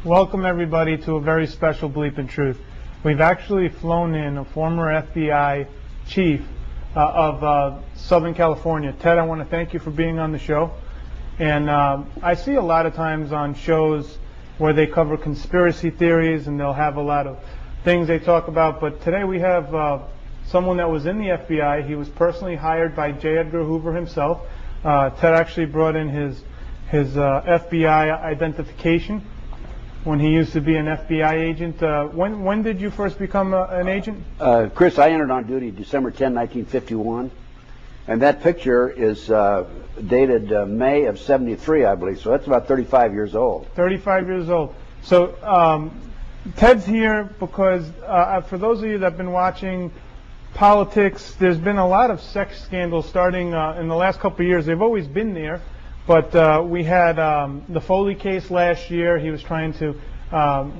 Welcome everybody to a very special Bleep and Truth. We've actually flown in a former FBI chief of Southern California. Ted, I want to thank you for being on the show. And I see a lot of times on shows where they cover conspiracy theories and they'll have a lot of things they talk about. But today we have someone that was in the FBI. He was personally hired by J. Edgar Hoover himself. Ted actually brought in his FBI identification when he used to be an FBI agent. When did you first become an agent? Chris, I entered on duty December 10, 1951, and that picture is dated May of 73, I believe, so that's about 35 years old. 35 years old. So Ted's here because for those of you that have been watching politics, there's been a lot of sex scandals starting in the last couple of years. They've always been there. But we had the Foley case last year. He was trying to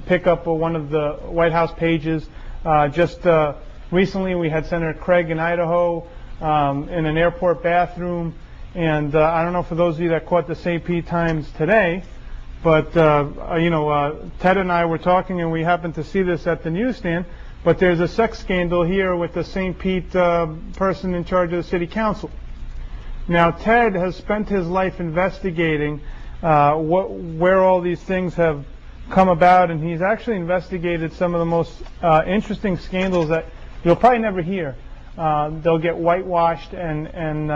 pick up one of the White House pages. Just recently we had Senator Craig in Idaho in an airport bathroom. And I don't know for those of you that caught the St. Pete Times today, but Ted and I were talking and we happened to see this at the newsstand. But there's a sex scandal here with the St. Pete person in charge of the city council. Now, Ted has spent his life investigating where all these things have come about, and he's actually investigated some of the most interesting scandals that you'll probably never hear. They'll get whitewashed, and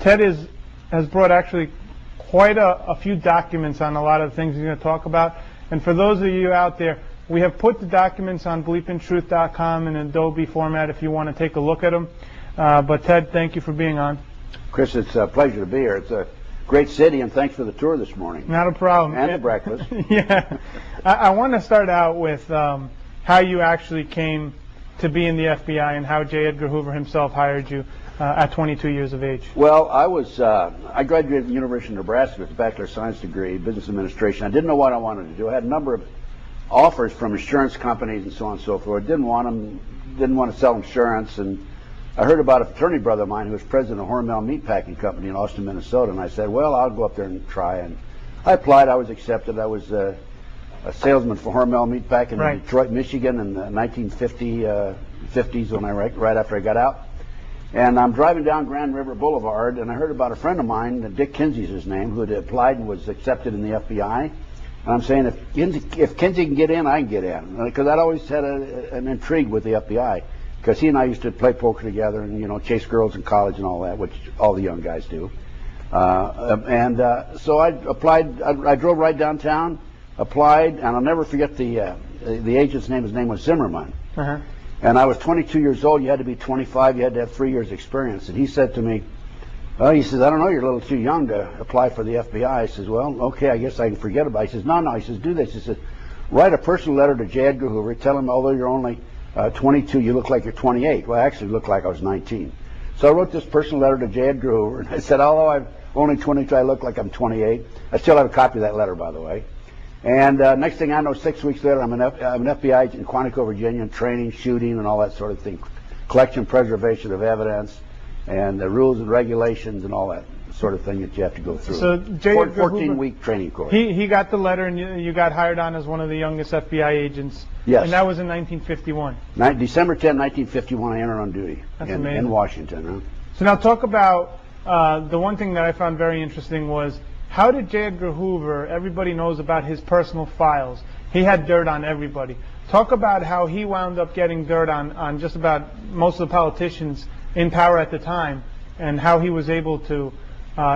Ted has brought actually quite a few documents on a lot of the things he's going to talk about. And for those of you out there, we have put the documents on bleepandtruth.com in Adobe format if you want to take a look at them. But Ted, thank you for being on. Chris, it's a pleasure to be here. It's a great city, and thanks for the tour this morning. Not a problem. And the breakfast. Yeah. I want to start out with how you actually came to be in the FBI and how J. Edgar Hoover himself hired you at 22 years of age. Well, I graduated from the University of Nebraska with a Bachelor of Science degree, Business Administration. I didn't know what I wanted to do. I had a number of offers from insurance companies and so on and so forth. Didn't want to sell insurance, and I heard about a fraternity brother of mine who was president of Hormel Meatpacking Company in Austin, Minnesota, and I said, well, I'll go up there and try. And I applied. I was accepted. I was a salesman for Hormel Meatpacking in Detroit, Michigan in the 1950s when right after I got out. And I'm driving down Grand River Boulevard, and I heard about a friend of mine, Dick Kinsey's his name, who had applied and was accepted in the FBI. And I'm saying, if Kinsey can get in, I can get in, because I'd always had an intrigue with the FBI. Because he and I used to play poker together and, chase girls in college and all that, which all the young guys do. So I applied. I drove right downtown, applied, and I'll never forget the agent's name. His name was Zimmerman. Uh-huh. And I was 22 years old. You had to be 25. You had to have 3 years experience. And he said to me, he says, I don't know, you're a little too young to apply for the FBI. I says, well, okay, I guess I can forget about it. He says, no. He says, do this. He says, write a personal letter to J. Edgar Hoover. Tell him, although you're only 22, you look like you're 28. Well, I actually looked like I was 19. So I wrote this personal letter to J. Edgar Hoover, and I said, although I'm only 22, I look like I'm 28. I still have a copy of that letter, by the way. And next thing I know, 6 weeks later, I'm an FBI agent in Quantico, Virginia, training, shooting, and all that sort of thing. Collection, preservation of evidence, and the rules and regulations and all that sort of thing that you have to go through. So J. Edgar 14-week training course. He got the letter, and you got hired on as one of the youngest FBI agents. Yes. And that was in 1951. December 10, 1951, I entered on duty in Washington. Huh? So now talk about the one thing that I found very interesting was, how did J. Edgar Hoover, everybody knows about his personal files. He had dirt on everybody. Talk about how he wound up getting dirt on just about most of the politicians in power at the time, and how he was able to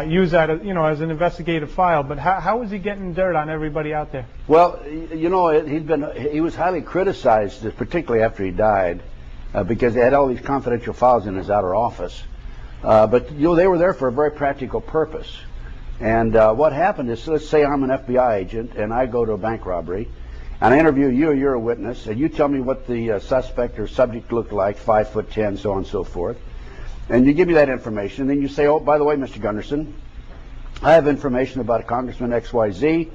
use that as an investigative file. But how was he getting dirt on everybody out there? Well, he was highly criticized, particularly after he died, because they had all these confidential files in his outer office. But they were there for a very practical purpose. And what happened is, let's say I'm an FBI agent and I go to a bank robbery, and I interview you, you're a witness, and you tell me what the suspect or subject looked like, 5'10", so on and so forth. And you give me that information, and then you say, oh, by the way, Mr. Gunderson, I have information about a Congressman XYZ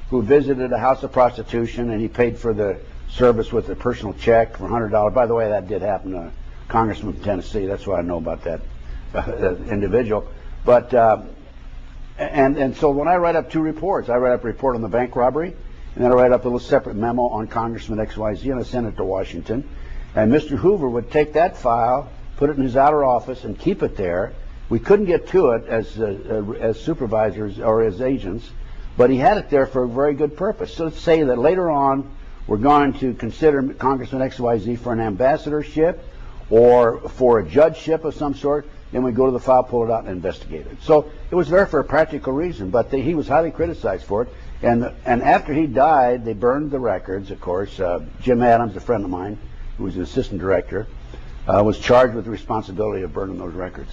who visited a house of prostitution, and he paid for the service with a personal check for $100. By the way, that did happen to a congressman from Tennessee. That's why I know about that individual. But and so when I write up two reports, I write up a report on the bank robbery, and then I write up a little separate memo on Congressman XYZ, and I send it to Washington. And Mr. Hoover would take that file, put it in his outer office, and keep it there. We couldn't get to it as supervisors or as agents, but he had it there for a very good purpose. So let's say that later on we're going to consider Congressman XYZ for an ambassadorship or for a judgeship of some sort, then we go to the file, pull it out, and investigate it. So it was there for a practical reason, but he was highly criticized for it. And after he died, they burned the records, of course. Jim Adams, a friend of mine, who was an assistant director, was charged with the responsibility of burning those records.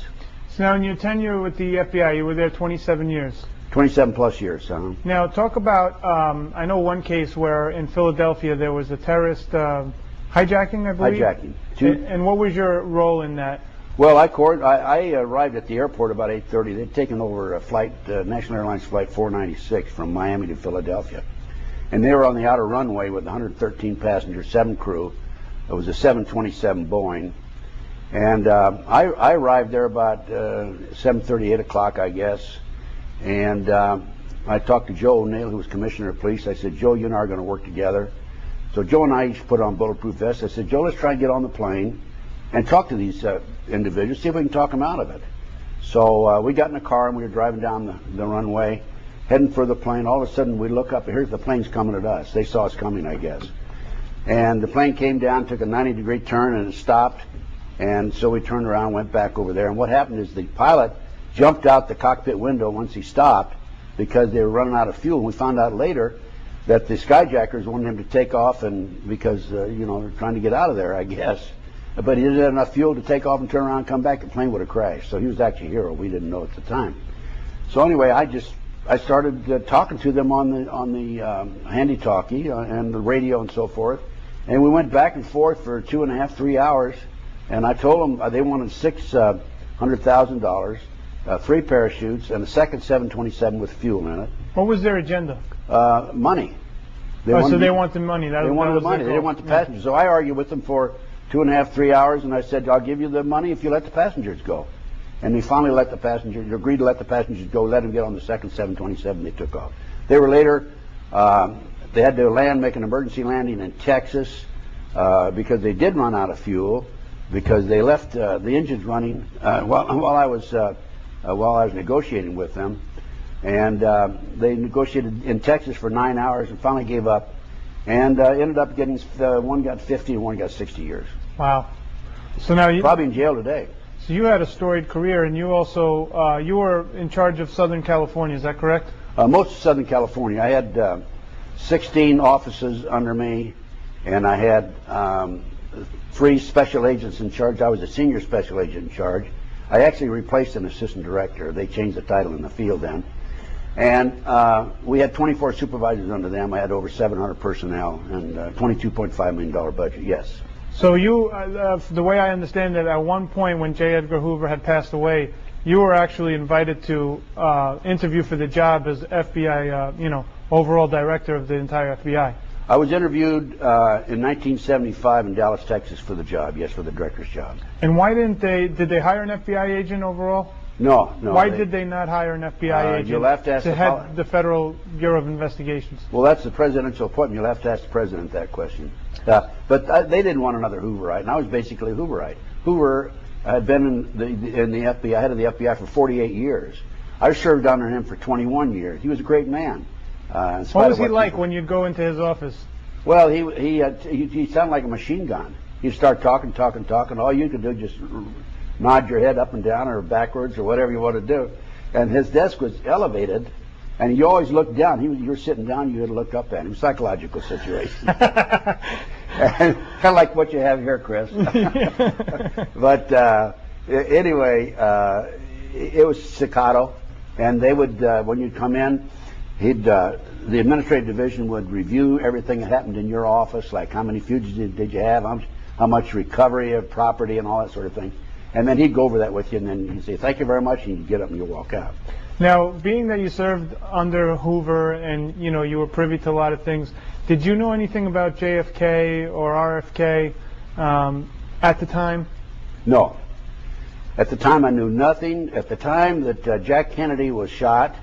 So now in your tenure with the FBI, you were there 27 years. 27 plus years. Now talk about, I know one case where in Philadelphia there was a terrorist hijacking, I believe? Hijacking. And what was your role in that? Well, I arrived at the airport about 8:30. They'd taken over a flight, National Airlines Flight 496 from Miami to Philadelphia. And they were on the outer runway with 113 passengers, 7 crew. It was a 727 Boeing. And I arrived there about 7:30, 8 o'clock, I guess. And I talked to Joe O'Neill, who was commissioner of police. I said, Joe, you and I are going to work together. So Joe and I each put on bulletproof vests. I said, Joe, let's try and get on the plane and talk to these individuals, see if we can talk them out of it. So we got in a car and we were driving down the runway, heading for the plane. All of a sudden we look up and here's the plane's coming at us. They saw us coming, I guess. And the plane came down, took a 90-degree turn, and it stopped. And so we turned around, went back over there. And what happened is the pilot jumped out the cockpit window once he stopped because they were running out of fuel. And we found out later that the skyjackers wanted him to take off, and because you know, they're trying to get out of there, I guess. But he didn't have enough fuel to take off and turn around and come back. The plane would have crashed. So he was actually a hero. We didn't know at the time. So anyway, I started talking to them on the handy-talkie and the radio and so forth. And we went back and forth for 2.5, 3 hours. And I told them they wanted $600,000, 3 parachutes, and a second 727 with fuel in it. What was their agenda? Money. They wanted the money. They wanted the money. They didn't want the passengers. So I argued with them for 2.5, 3 hours, and I said, I'll give you the money if you let the passengers go. And they finally agreed to let the passengers go, let them get on the second 727. They took off. They were later, they had to make an emergency landing in Texas because they did run out of fuel, because they left the engines running while I was negotiating with them. And they negotiated in Texas for 9 hours and finally gave up, and ended up getting, one got 50 and one got 60 years. Wow. So now probably in jail today. So you had a storied career, and you also you were in charge of Southern California. Is that correct? Most of Southern California. I had 16 offices under me, and I had 3 special agents in charge. I was a senior special agent in charge. I actually replaced an assistant director. They changed the title in the field then. And we had 24 supervisors under them. I had over 700 personnel and $22.5 million budget, yes. So you, the way I understand it, at one point when J. Edgar Hoover had passed away, you were actually invited to interview for the job as FBI, overall director of the entire FBI. I was interviewed in 1975 in Dallas, Texas for the job, yes, for the director's job. And why did they hire an FBI agent overall? No. Why did they not hire an FBI agent you'll have to ask to head the Federal Bureau of Investigations? Well, that's the presidential appointment. You'll have to ask the president that question. But they didn't want another Hooverite, and I was basically a Hooverite. Hoover had been in the FBI, head of the FBI for 48 years. I served under him for 21 years. He was a great man. What was he like when you'd go into his office? Well, he sounded like a machine gun. He'd start talking. All you could do is just nod your head up and down or backwards or whatever you want to do. And his desk was elevated, and you always looked down. You were sitting down, you had to look up at him. Psychological situation. Kind of like what you have here, Chris. But anyway, it was staccato, and they would, when you'd come in, the administrative division would review everything that happened in your office, like how many fugitives did you have, how much recovery of property and all that sort of thing. And then he'd go over that with you, and then he'd say, thank you very much, and you'd get up and you'd walk out. Now, being that you served under Hoover and, you were privy to a lot of things, did you know anything about JFK or RFK at the time? No. At the time, I knew nothing. At the time that Jack Kennedy was shot,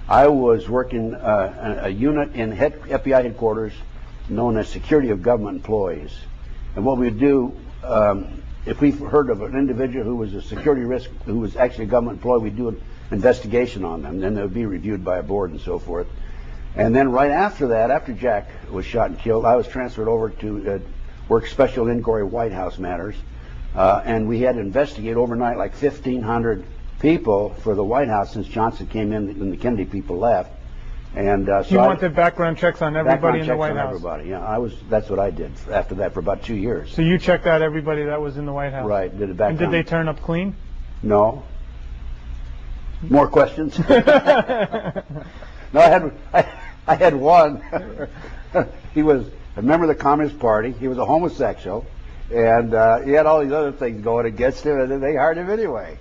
I was working a unit in FBI headquarters known as Security of Government Employees. And what we'd do, if we heard of an individual who was a security risk, who was actually a government employee, we'd do an investigation on them. Then they would be reviewed by a board and so forth. And then right after that, after Jack was shot and killed, I was transferred over to work special inquiry White House matters. And we had to investigate overnight like 1,500 people for the White House since Johnson came in and the Kennedy people left. And so you wanted background checks on everybody in the White House? Everybody, yeah. That's what I did after that for about 2 years. So you checked out everybody that was in the White House? Right. Did a background. And did they turn up clean? No. More questions? No, I had one. He was a member of the Communist Party. He was a homosexual, and he had all these other things going against him, and they hired him anyway.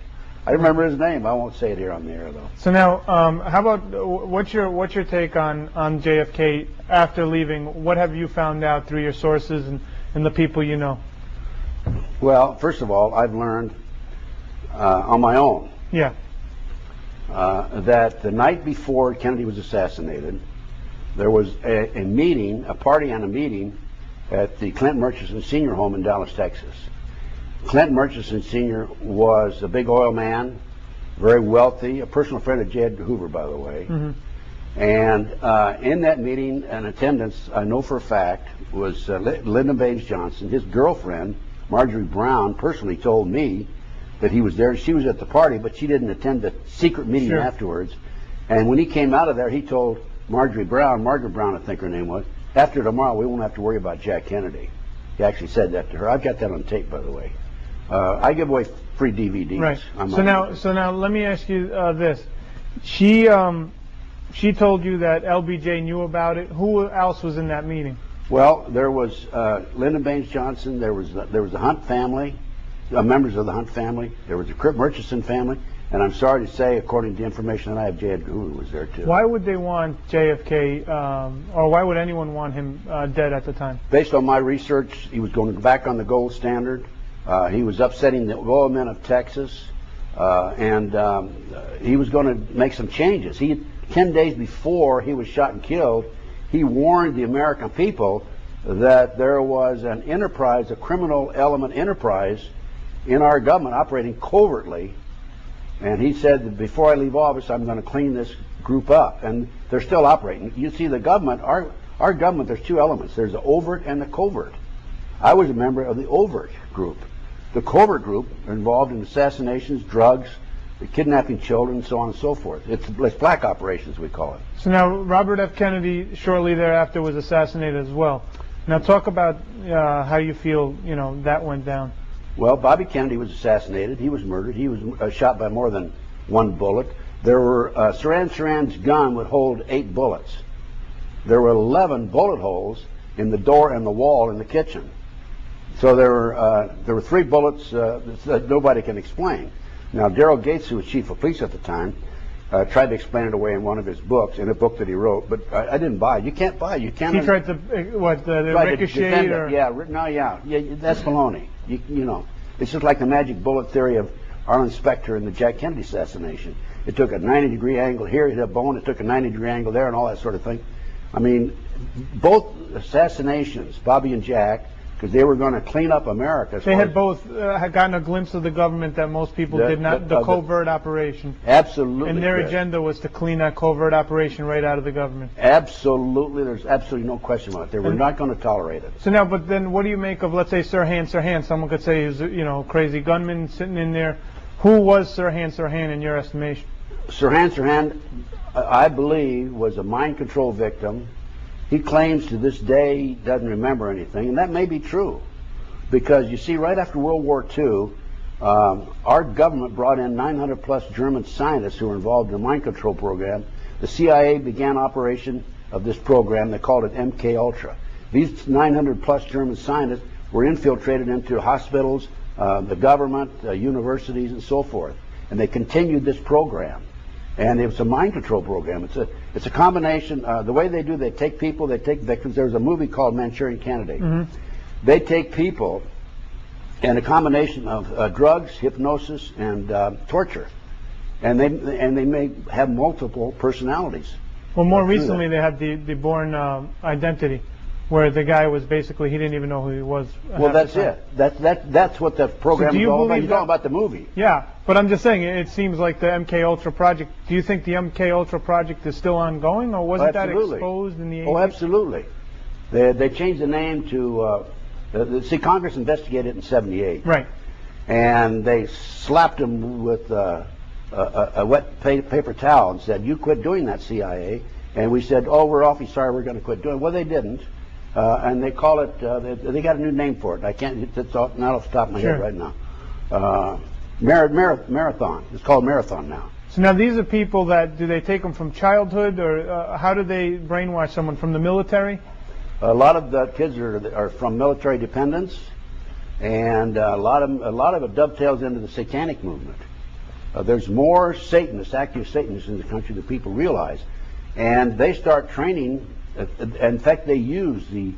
I remember his name. I won't say it here on the air, though. So now, how about what's your take on JFK after leaving? What have you found out through your sources and the people you know? Well, first of all, I've learned on my own. Yeah. That the night before Kennedy was assassinated, there was a meeting, a party and a meeting at the Clinton Murchison Senior Home in Dallas, Texas. Clinton Murchison Sr. was a big oil man, very wealthy, a personal friend of J. Edgar Hoover, by the way. Mm-hmm. And in that meeting, in attendance, I know for a fact, was Lyndon Baines Johnson. His girlfriend, Marjorie Brown, personally told me that he was there. She was at the party, but she didn't attend the secret meeting afterwards. And when he came out of there, he told Margaret Brown, I think her name was, after tomorrow we won't have to worry about Jack Kennedy. He actually said that to her. I've got that on tape, by the way. I give away free DVDs. Right. So now let me ask you this. She told you that LBJ knew about it. Who else was in that meeting? Well, there was Lyndon Baines Johnson. There was the Hunt family, members of the Hunt family. There was the Murchison family. And I'm sorry to say, according to the information that I have, J. Edgar Hoover was there too. Why would they want JFK, or why would anyone want him dead at the time? Based on my research, he was going back on the gold standard. He was upsetting the oil men of Texas, and he was going to make some changes. 10 days before he was shot and killed, he warned the American people that there was an enterprise, a criminal element enterprise in our government operating covertly. And he said that before I leave office, I'm going to clean this group up. And they're still operating. You see, the government, our government, there's two elements. There's the overt and the covert. I was a member of the overt group. The covert group are involved in assassinations, drugs, kidnapping children, so on and so forth. It's black operations, we call it. So now, Robert F. Kennedy shortly thereafter was assassinated as well. Now talk about how you feel, that went down. Well, Bobby Kennedy was assassinated. He was murdered. He was shot by more than one bullet. There were Sirhan's gun would hold 8 bullets. There were 11 bullet holes in the door and the wall in the kitchen. So there were 3 bullets that nobody can explain. Now, Daryl Gates, who was chief of police at the time, tried to explain it away in one of his books, in a book that he wrote, but I didn't buy it. You can't buy it. You can't. He tried to, the ricochet? Or? Yeah, that's baloney. It's just like the magic bullet theory of Arlen Specter and the Jack Kennedy assassination. It took a 90-degree angle here, it hit a bone, it took a 90-degree angle there, and all that sort of thing. I mean, both assassinations, Bobby and Jack, because they were going to clean up America. They had both had gotten a glimpse of the government that most people did not, the covert operation. Absolutely. And their agenda was to clean that covert operation right out of the government. Absolutely. There's absolutely no question about it. They were not going to tolerate it. So now, but then what do you make of, let's say, Sirhan? Someone could say he's, a crazy gunman sitting in there. Who was Sirhan in your estimation? Sirhan, I believe, was a mind control victim. He claims to this day he doesn't remember anything, and that may be true. Because you see, right after World War II, our government brought in 900 plus German scientists who were involved in the mind control program. The CIA began operation of this program. They called it MK Ultra. These 900 plus German scientists were infiltrated into hospitals, the government, universities, and so forth. And they continued this program. And it was a mind control program. It's a combination. The way they do, they take people, they take victims. There's a movie called Manchurian Candidate. Mm-hmm. They take people and a combination of drugs, hypnosis, and torture. and they may have multiple personalities. Well, more recently they had the Bourne Identity, where the guy was basically, he didn't even know who he was. Well, that's it. That's what the program is all about. You're talking about the movie. Yeah, but I'm just saying, it seems like the MK Ultra project. Do you think the MK Ultra project is still ongoing, or wasn't that exposed in the 80s? Oh, absolutely. They changed the name to. See, Congress investigated it in '78. Right. And they slapped him with a wet paper towel and said, "You quit doing that, CIA." And we said, "Oh, we're awfully sorry. We're going to quit doing it." Well, they didn't. And they call it, they got a new name for it. I can't, it's not off the top of my head right now. Marathon. It's called Marathon now. So now these are people that, do they take them from childhood, or how do they brainwash someone, from the military? A lot of the kids are from military dependents, and a lot of it dovetails into the satanic movement. There's more Satanists, active Satanists in the country than people realize. And they start training. In fact, they use the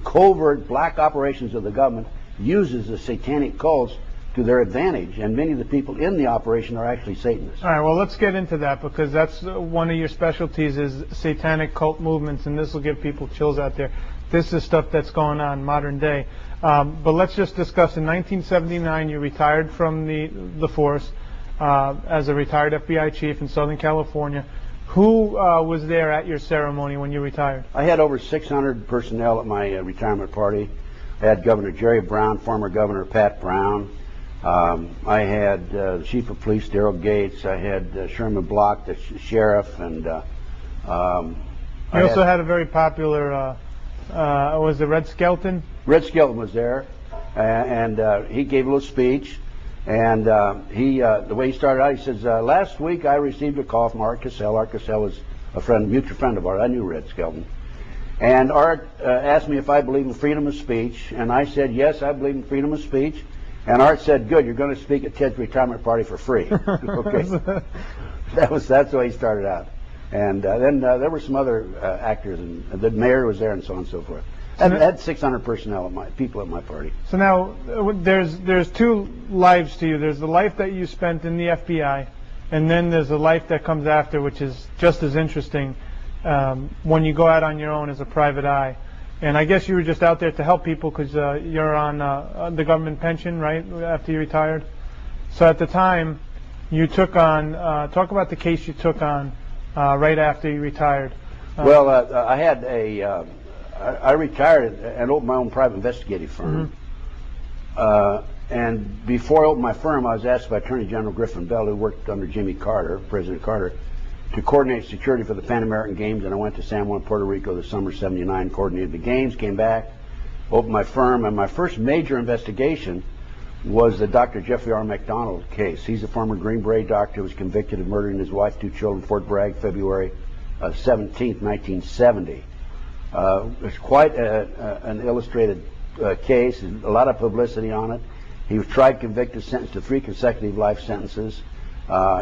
covert black operations of the government uses the satanic cults to their advantage, and many of the people in the operation are actually Satanists. All right, well, let's get into that, because that's one of your specialties is satanic cult movements, and this will give people chills out there. This is stuff that's going on modern day. But let's just discuss, in 1979, you retired from the force as a retired FBI chief in Southern California. Who was there at your ceremony when you retired? I had over 600 personnel at my retirement party. I had Governor Jerry Brown, former Governor Pat Brown. I had the Chief of Police, Darrell Gates. I had Sherman Block, the sheriff, and you also had a very popular, was it Red Skelton? Red Skelton was there, and he gave a little speech. And the way he started out, he says, "Last week I received a call from Art Cassell." Art Cassell was a mutual friend of ours. I knew Red Skelton. And Art asked me if I believe in freedom of speech, and I said, "Yes, I believe in freedom of speech." And Art said, "Good, you're going to speak at Ted's retirement party for free." Okay, that's the way he started out. And then there were some other actors, and the mayor was there, and so on and so forth. I had 600 personnel, people at my party. So now, there's two lives to you. There's the life that you spent in the FBI, and then there's the life that comes after, which is just as interesting when you go out on your own as a private eye. And I guess you were just out there to help people because you're on the government pension, right, after you retired? So at the time, you took on, talk about the case you took on right after you retired. Well, I retired and opened my own private investigative firm. And before I opened my firm, I was asked by Attorney General Griffin Bell, who worked under Jimmy Carter, President Carter, to coordinate security for the Pan American Games. And I went to San Juan, Puerto Rico, the summer '79, coordinated the games, came back, opened my firm, and my first major investigation was the Dr. Jeffrey R. McDonald case. He's a former Green Beret doctor who was convicted of murdering his wife, 2 children, Fort Bragg, February 17th, 1970. It's quite an illustrated case, a lot of publicity on it. He was tried, convicted, sentenced to 3 consecutive life sentences.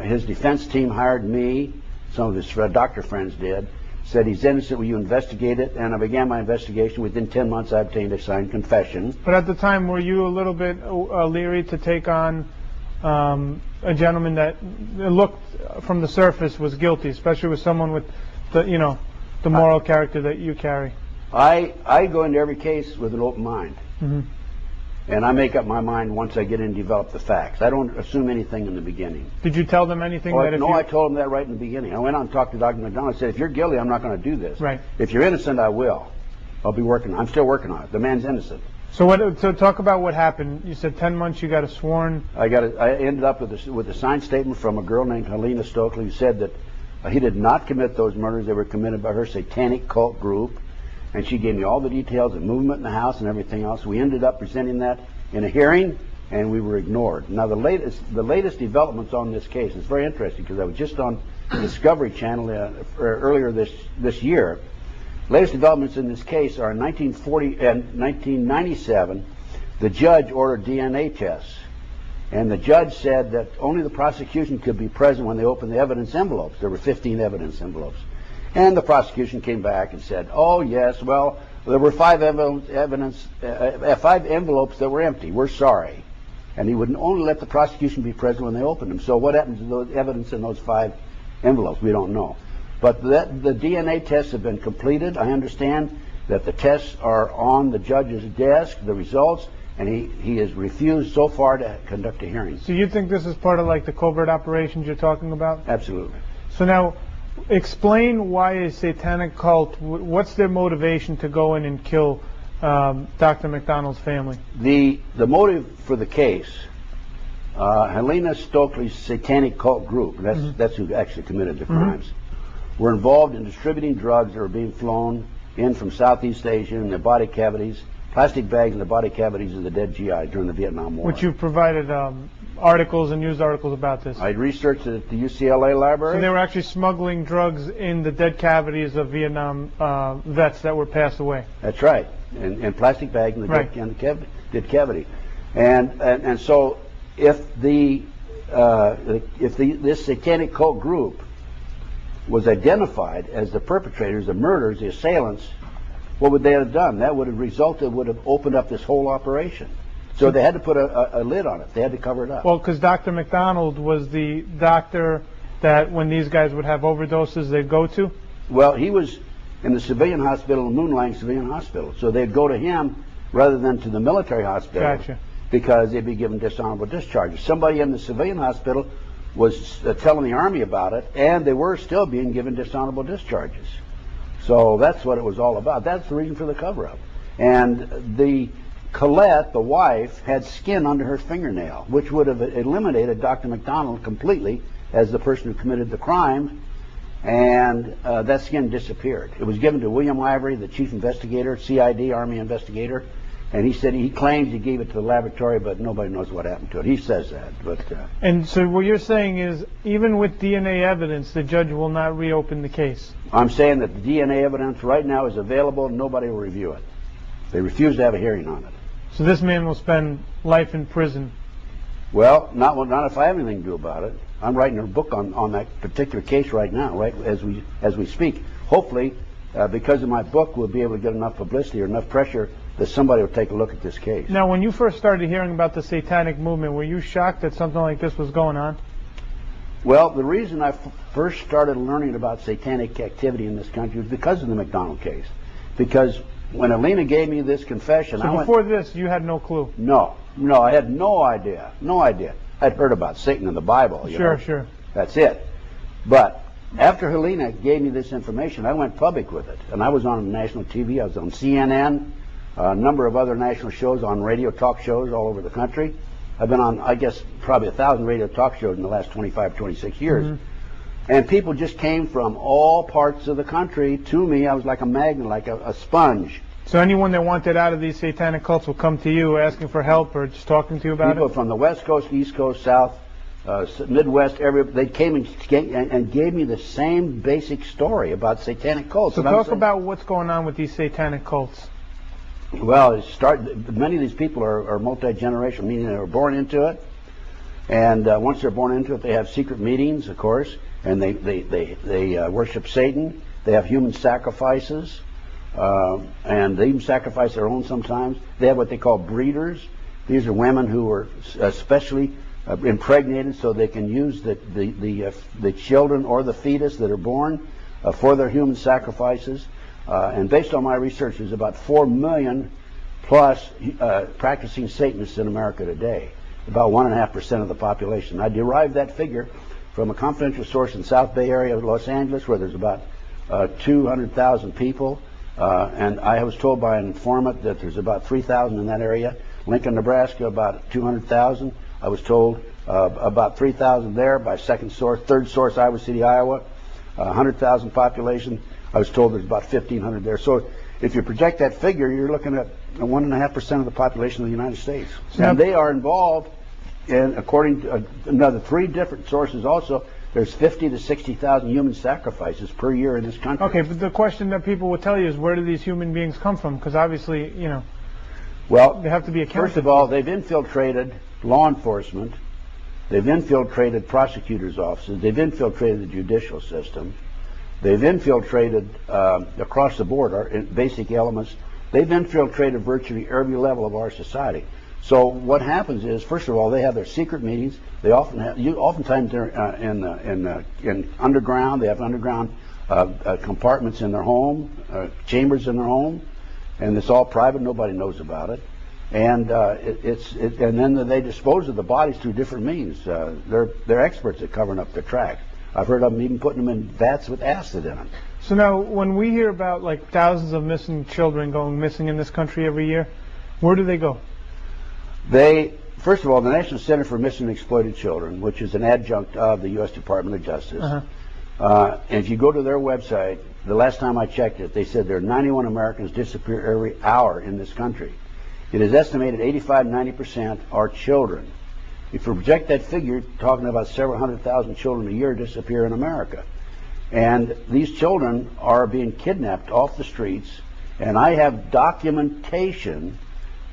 His defense team hired me, some of his doctor friends did, said he's innocent, will you investigate it? And I began my investigation. Within 10 months I obtained a signed confession. But at the time, were you a little bit leery to take on a gentleman that looked from the surface was guilty, especially with someone with the moral character that you carry? I go into every case with an open mind. Mm-hmm. And I make up my mind once I get in and develop the facts. I don't assume anything in the beginning. Did you tell them anything? I told them that right in the beginning. I went on and talked to Dr. McDonald. I said, if you're guilty, I'm not going to do this. Right. If you're innocent, I will. I'm still working on it. The man's innocent. So talk about what happened. You said 10 months you got a sworn... I ended up with a signed statement from a girl named Helena Stokely who said that he did not commit those murders. They were committed by her satanic cult group. And she gave me all the details of movement in the house and everything else. We ended up presenting that in a hearing, and we were ignored. Now, the latest developments on this case is very interesting because I was just on the Discovery Channel earlier this year. Latest developments in this case are in 1997, the judge ordered DNA tests. And the judge said that only the prosecution could be present when they opened the evidence envelopes. There were 15 evidence envelopes. And the prosecution came back and said, oh, yes, well, there were 5 envelopes that were empty. We're sorry. and he would only let the prosecution be present when they opened them. So what happened to the evidence in those 5 envelopes? We don't know. But the DNA tests have been completed. I understand that the tests are on the judge's desk, the results, and he has refused so far to conduct a hearing. So you think this is part of like the covert operations you're talking about? Absolutely. So now, explain why a satanic cult, what's their motivation to go in and kill Dr. McDonald's family? The motive for the case, Helena Stokely's satanic cult group, that's who actually committed the crimes, were involved in distributing drugs that were being flown in from Southeast Asia in the body cavities, plastic bags in the body cavities of the dead GI during the Vietnam War. Which you've provided articles and news articles about this. I researched it at the UCLA library. So they were actually smuggling drugs in the dead cavities of Vietnam vets that were passed away. That's right, in plastic bags in the dead cavity. And so if this satanic cult group was identified as the perpetrators, the murderers, the assailants, what would they have done? That would have opened up this whole operation. So they had to put a lid on it. They had to cover it up. Well, because Dr. McDonald was the doctor that when these guys would have overdoses, they'd go to? Well, he was in the civilian hospital, Moonlighting Civilian Hospital. So they'd go to him rather than to the military hospital. Gotcha. Because they'd be given dishonorable discharges. Somebody in the civilian hospital was telling the Army about it, and they were still being given dishonorable discharges. So that's what it was all about. That's the reason for the cover-up. And Colette, the wife, had skin under her fingernail, which would have eliminated Dr. McDonald completely as the person who committed the crime, and that skin disappeared. It was given to William Ivory, the chief investigator, CID, Army investigator, and he said he claims he gave it to the laboratory, but nobody knows what happened to it. He says that. But and so what you're saying is, even with DNA evidence, the judge will not reopen the case? I'm saying that the DNA evidence right now is available and nobody will review it. They refuse to have a hearing on it. So this man will spend life in prison? Well, not if I have anything to do about it. I'm writing a book on that particular case right now, right as we speak. Hopefully, because of my book, we'll be able to get enough publicity or enough pressure that somebody will take a look at this case. Now, when you first started hearing about the satanic movement, were you shocked that something like this was going on? Well, the reason I first started learning about satanic activity in this country was because of the McDonald case. Because when Alina gave me this confession, so before this, you had no clue? No, I had no idea. I'd heard about Satan in the Bible. Sure. That's it. But after Helena gave me this information, I went public with it. And I was on national TV. I was on CNN, a number of other national shows, on radio talk shows all over the country. I've been on, I guess, probably 1,000 radio talk shows in the last 25, 26 years. And people just came from all parts of the country to me. I was like a magnet, like a sponge. So anyone that wanted out of these satanic cults will come to you asking for help or just talking to you about it? People from the West Coast, East Coast, South, Midwest, they came and gave me the same basic story about satanic cults. So talk about what's going on with these satanic cults. Well, many of these people are multi-generational, meaning they were born into it. And once they're born into it, they have secret meetings, of course, and they worship Satan. They have human sacrifices, and they even sacrifice their own sometimes. They have what they call breeders. These are women who are especially impregnated so they can use the children or the fetus that are born for their human sacrifices. And based on my research, there's about 4 million plus practicing Satanists in America today, about 1.5% of the population. I derived that figure from a confidential source in South Bay area of Los Angeles, where there's about 200,000 people. And I was told by an informant that there's about 3,000 in that area. Lincoln, Nebraska, about 200,000. I was told about 3,000 there by second source. Third source, Iowa City, Iowa, 100,000 population. I was told there's about 1,500 there. So if you project that figure, you're looking at 1.5% of the population of the United States. And they are involved in, according to another 3 different sources also, there's 50 to 60,000 human sacrifices per year in this country. Okay, but the question that people will tell you is, where do these human beings come from? Because obviously, well, they have to be accounted for. First of all, they've infiltrated law enforcement. They've infiltrated prosecutors' offices. They've infiltrated the judicial system. They've infiltrated across the board our basic elements. They've infiltrated virtually every level of our society. So what happens is, first of all, they have their secret meetings. They oftentimes they're in underground. They have underground compartments in their home, chambers in their home, and it's all private. Nobody knows about it. And and then they dispose of the bodies through different means. They're experts at covering up their tracks. I've heard of them even putting them in vats with acid in them. So now, when we hear about like thousands of missing children going missing in this country every year, where do they go? First of all, the National Center for Missing and Exploited Children, which is an adjunct of the U.S. Department of Justice, and if you go to their website, the last time I checked it, they said there are 91 Americans disappear every hour in this country. It is estimated 85–90% are children. If you project that figure, talking about several 100,000 children a year disappear in America. And these children are being kidnapped off the streets, and I have documentation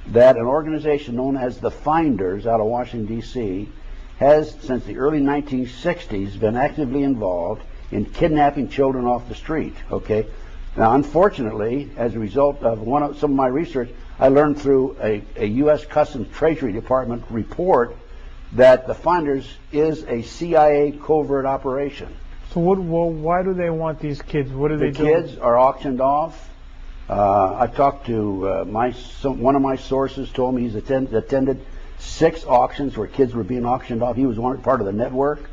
that an organization known as the Finders out of Washington, D.C., has, since the early 1960s, been actively involved in kidnapping children off the street. Okay. Now, unfortunately, as a result of some of my research, I learned through a U.S. Customs Treasury Department report that the Finders is a CIA covert operation. So why do they want these kids? What do they do? The kids are auctioned off. I talked to one of my sources, told me he's attended 6 auctions where kids were being auctioned off. He was part of the network,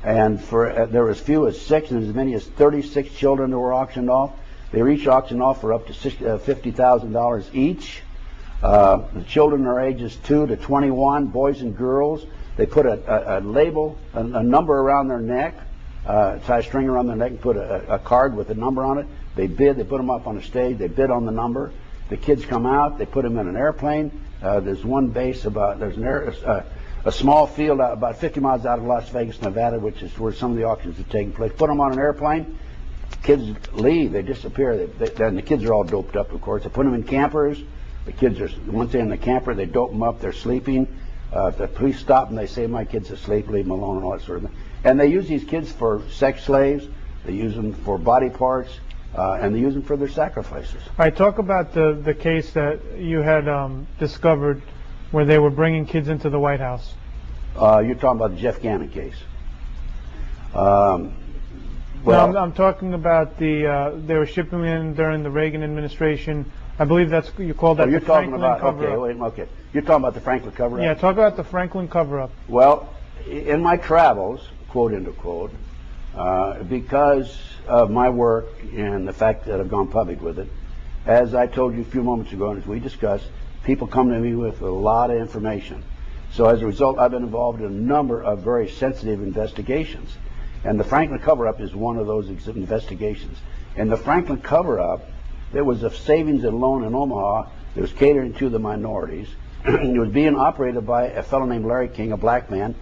and there were as few as 6 and as many as 36 children that were auctioned off. They were each auctioned off for up to $50,000 each. The children are ages 2 to 21, boys and girls. They put a label, a number around their neck, tie a string around their neck and put a card with a number on it. They bid, they put them up on a stage, they bid on the number. The kids come out, they put them in an airplane. There's one base a small field about 50 miles out of Las Vegas, Nevada, which is where some of the auctions are taking place. Put them on an airplane, kids leave, they disappear. And the kids are all doped up, of course. They put them in campers. The kids are, once they're in the camper, they dope them up, they're sleeping. The police stop them, they say, my kid's asleep, leave them alone, and all that sort of thing. And they use these kids for sex slaves, they use them for body parts, and they use them for their sacrifices. All right, talk about the case that you had discovered where they were bringing kids into the White House. You're talking about the Jeff Gannon case. Well, no, I'm talking about they were shipping them in during the Reagan administration. I believe you called that the Franklin cover-up. Okay. You're talking about the Franklin cover-up? Yeah, talk about the Franklin cover-up. Well, in my travels, quote, end of quote, because of my work and the fact that I've gone public with it, as I told you a few moments ago and as we discussed, people come to me with a lot of information. So as a result, I've been involved in a number of very sensitive investigations. And the Franklin cover-up is one of those investigations. And the Franklin cover-up, there was a savings and loan in Omaha that was catering to the minorities. It was being operated by a fellow named Larry King, a black man,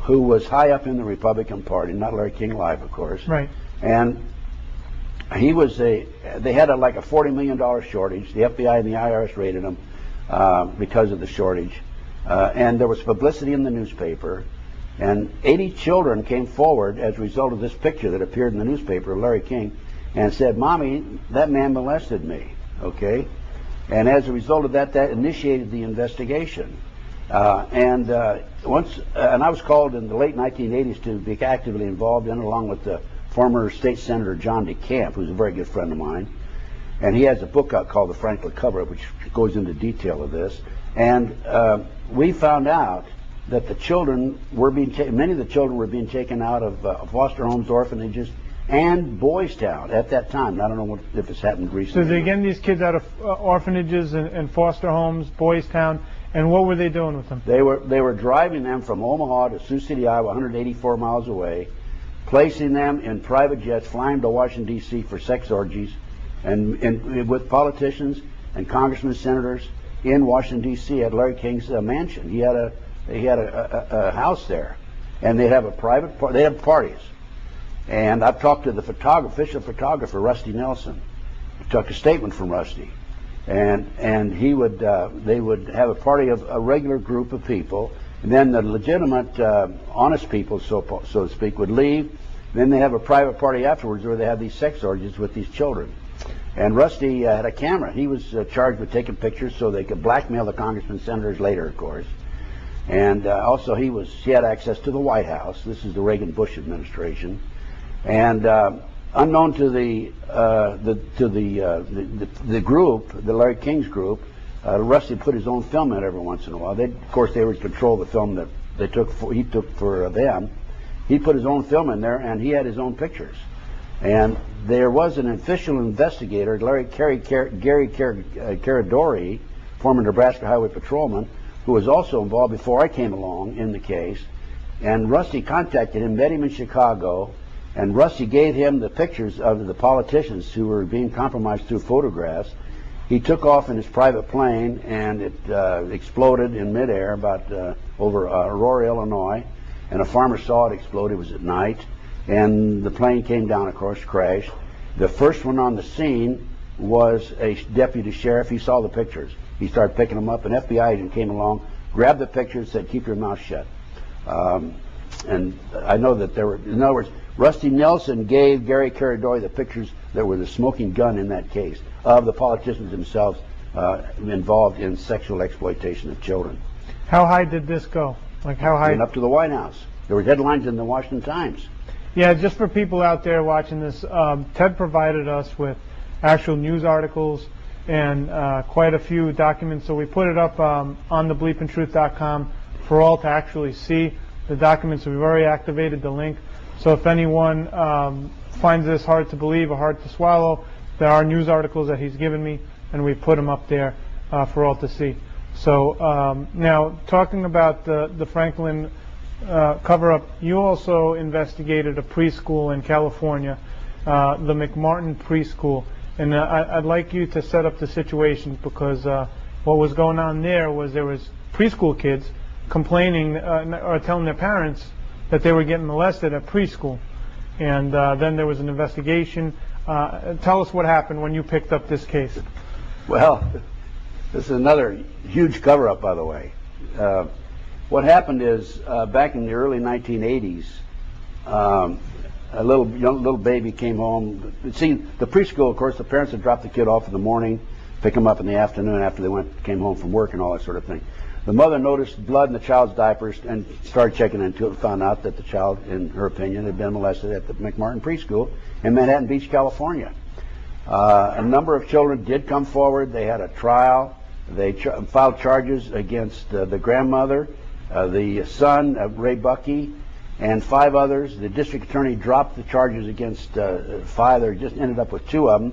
who was high up in the Republican Party, not Larry King Live, of course. Right. And they had like a $40 million shortage. The FBI and the IRS raided them because of the shortage. And there was publicity in the newspaper. And 80 children came forward as a result of this picture that appeared in the newspaper of Larry King and said, Mommy, that man molested me, okay? And as a result of that, that initiated the investigation. And I was called in the late 1980s to be actively involved in it, along with the former state senator John DeCamp, who's a very good friend of mine. And he has a book out called The Franklin Cover-Up, which goes into detail of this. And we found out that the children were many of the children were being taken out of foster homes, orphanages, and Boys Town at that time. I don't know if it's happened recently. So they're getting these kids out of orphanages and foster homes, Boys Town, and what were they doing with them? They were driving them from Omaha to Sioux City, Iowa, 184 miles away, placing them in private jets, flying to Washington, D.C. for sex orgies, and with politicians and congressmen, senators in Washington, D.C. at Larry King's mansion. He had a house there, and they'd have they have parties. And I've talked to the official photographer, Rusty Nelson. I took a statement from Rusty, and they would have a party of a regular group of people, and then the legitimate, honest people, so to speak, would leave. Then they have a private party afterwards where they have these sex orgies with these children. And Rusty had a camera. He was charged with taking pictures so they could blackmail the congressmen, senators later, of course. And also he had access to the White House. This is the Reagan-Bush administration. And unknown to the group, the Larry King's group, Rusty put his own film in every once in a while. Of course, they would control the film that he took for them. He put his own film in there, and he had his own pictures. And there was an official investigator, Gary Caradori, former Nebraska Highway Patrolman, who was also involved before I came along in the case. And Rusty contacted him, met him in Chicago, and Rusty gave him the pictures of the politicians who were being compromised through photographs. He took off in his private plane, and it exploded in midair over Aurora, Illinois. And a farmer saw it explode. It was at night. And the plane came down, of course, crashed. The first one on the scene was a deputy sheriff. He saw the pictures. He started picking them up. An FBI agent came along, grabbed the pictures, said, "Keep your mouth shut." And I know that there were, in other words, Rusty Nelson gave Gary Caradori the pictures that were the smoking gun in that case of the politicians themselves involved in sexual exploitation of children. How high did this go? Like how high? Went up to the White House. There were headlines in the Washington Times. Yeah, just for people out there watching this, Ted provided us with actual news articles and quite a few documents. So we put it up on thebleepingtruth.com for all to actually see the documents. We've already activated the link. So if anyone finds this hard to believe or hard to swallow, there are news articles that he's given me, and we put them up there for all to see. So now, talking about the Franklin cover-up, you also investigated a preschool in California, the McMartin Preschool. And I'd like you to set up the situation, because what was going on there was preschool kids complaining or telling their parents that they were getting molested at preschool. And then there was an investigation. Tell us what happened when you picked up this case. Well, this is another huge cover-up, by the way. What happened is, back in the early 1980s, a little baby came home. See, the preschool, of course, the parents would drop the kid off in the morning, pick him up in the afternoon after they came home from work and all that sort of thing. The mother noticed blood in the child's diapers and started checking into it and found out that the child, in her opinion, had been molested at the McMartin Preschool in Manhattan Beach, California. A number of children did come forward. They had a trial. They filed charges against the grandmother, the son, Ray Buckey, and 5 others. The district attorney dropped the charges against 5. They just ended up with 2 of them.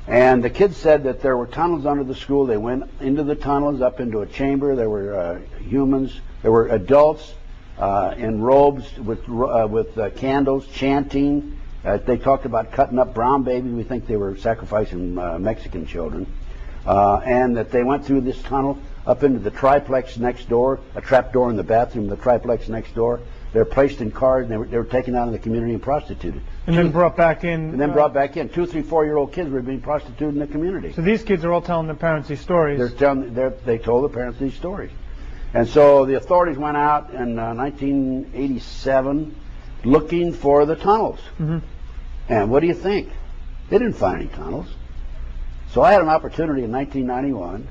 And the kids said that there were tunnels under the school. They went into the tunnels, up into a chamber. There were humans. There were adults in robes with candles, chanting. They talked about cutting up brown babies. We think they were sacrificing Mexican children. And that they went through this tunnel up into the triplex next door, a trap door in the bathroom, the triplex next door. They were placed in cars, and they were taken out of the community and prostituted. And then brought back in. And then brought back in. 2, 3, 4-year-old kids were being prostituted in the community. So these kids are all telling their parents these stories. They told the parents these stories. And so the authorities went out in 1987 looking for the tunnels. Mm-hmm. And what do you think? They didn't find any tunnels. So I had an opportunity in 1991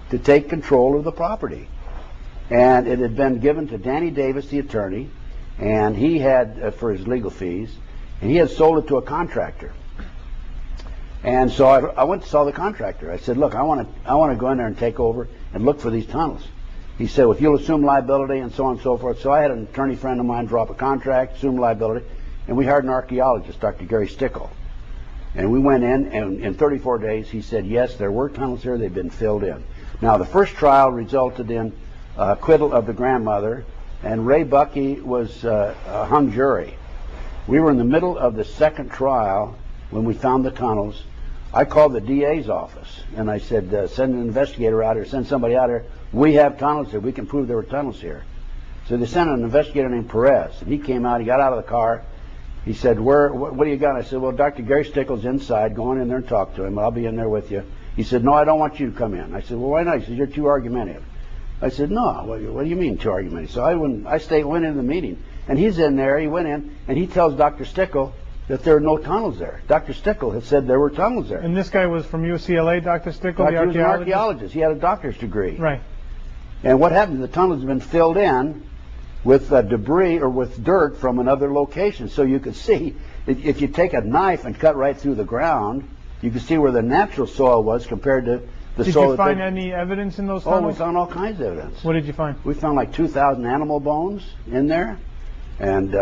to take control of the property. And it had been given to Danny Davis, the attorney, and he had, for his legal fees, and he had sold it to a contractor. And so I went to saw the contractor. I said, "Look, I want to go in there and take over and look for these tunnels." He said, "Well, if you'll assume liability," and so on and so forth. So I had an attorney friend of mine draw up a contract, assume liability, and we hired an archaeologist, Dr. Gary Stickle. And we went in, and in 34 days, he said, yes, there were tunnels here. They've been filled in. Now, the first trial resulted in acquittal of the grandmother, and Ray Buckey was a hung jury. We were in the middle of the second trial when we found the tunnels. I called the DA's office, and I said, send an investigator out here, send somebody out here. We have tunnels here. We can prove there were tunnels here. So they sent an investigator named Perez, and he came out. He got out of the car. He said, what do you got? I said, well, Dr. Gary Stickle's inside. Go on in there and talk to him. I'll be in there with you. He said, no, I don't want you to come in. I said, well, why not? He said, you're too argumentative. I said, no, what do you mean too argumentative? So I went into the meeting, and he's in there. He went in, and he tells Dr. Stickle that there are no tunnels there. Dr. Stickle had said there were tunnels there. And this guy was from UCLA, Dr. Stickle, He the was an archaeologist? archaeologist. He had a doctor's degree. Right. And what happened, the tunnels have been filled in with debris or with dirt from another location. So you could see, if you take a knife and cut right through the ground, you can see where the natural soil was compared to the Did soil. you find any evidence in those tunnels? Oh, we found all kinds of evidence. What did you find? We found like 2,000 animal bones in there, and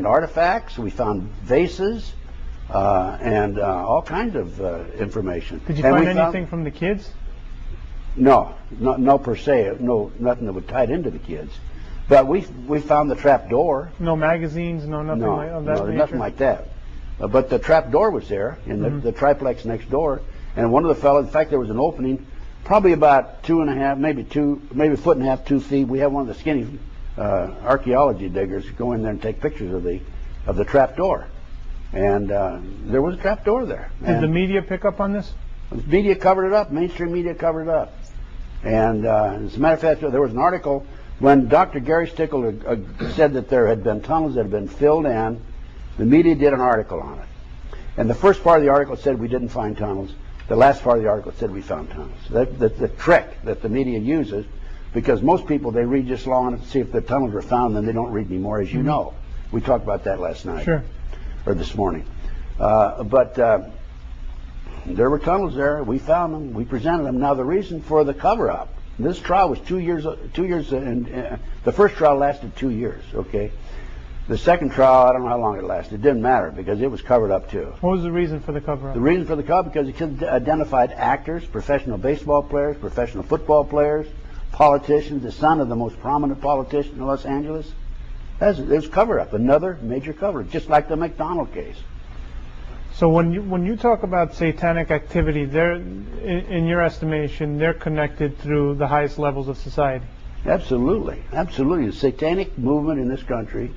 artifacts. We found vases, and all kinds of information. Did you find anything from the kids? No, no per se. No, nothing that would tie it into the kids. But we found the trap door. No magazines, no nothing of that nature? Nothing like that. But the trap door was there in the triplex next door, and one of the fellows, in fact, there was an opening, probably about 2.5, maybe a foot and a half, 2 feet. We had one of the skinny archaeology diggers go in there and take pictures of the trap door, and there was a trap door there. Did the media pick up on this? The media covered it up. Mainstream media covered it up. And as a matter of fact, there was an article when Dr. Gary Stickle said that there had been tunnels that had been filled in. The media did an article on it. And the first part of the article said we didn't find tunnels. The last part of the article said we found tunnels. The trick that the media uses, because most people, they read just long to see if the tunnels were found, then they don't read anymore, as you know. We talked about that last night. Sure. Or this morning. But there were tunnels there. We found them. We presented them. Now, the reason for the cover-up, this trial was 2 years, and the first trial lasted 2 years, okay? The second trial, I don't know how long it lasted. It didn't matter because it was covered up too. What was the reason for the cover-up? The reason for the cover-up, because it identified actors, professional baseball players, professional football players, politicians, the son of the most prominent politician in Los Angeles. It was cover-up, another major cover-up, just like the McDonald case. So when you talk about satanic activity, they're, in your estimation, they're connected through the highest levels of society. Absolutely, absolutely. The satanic movement in this country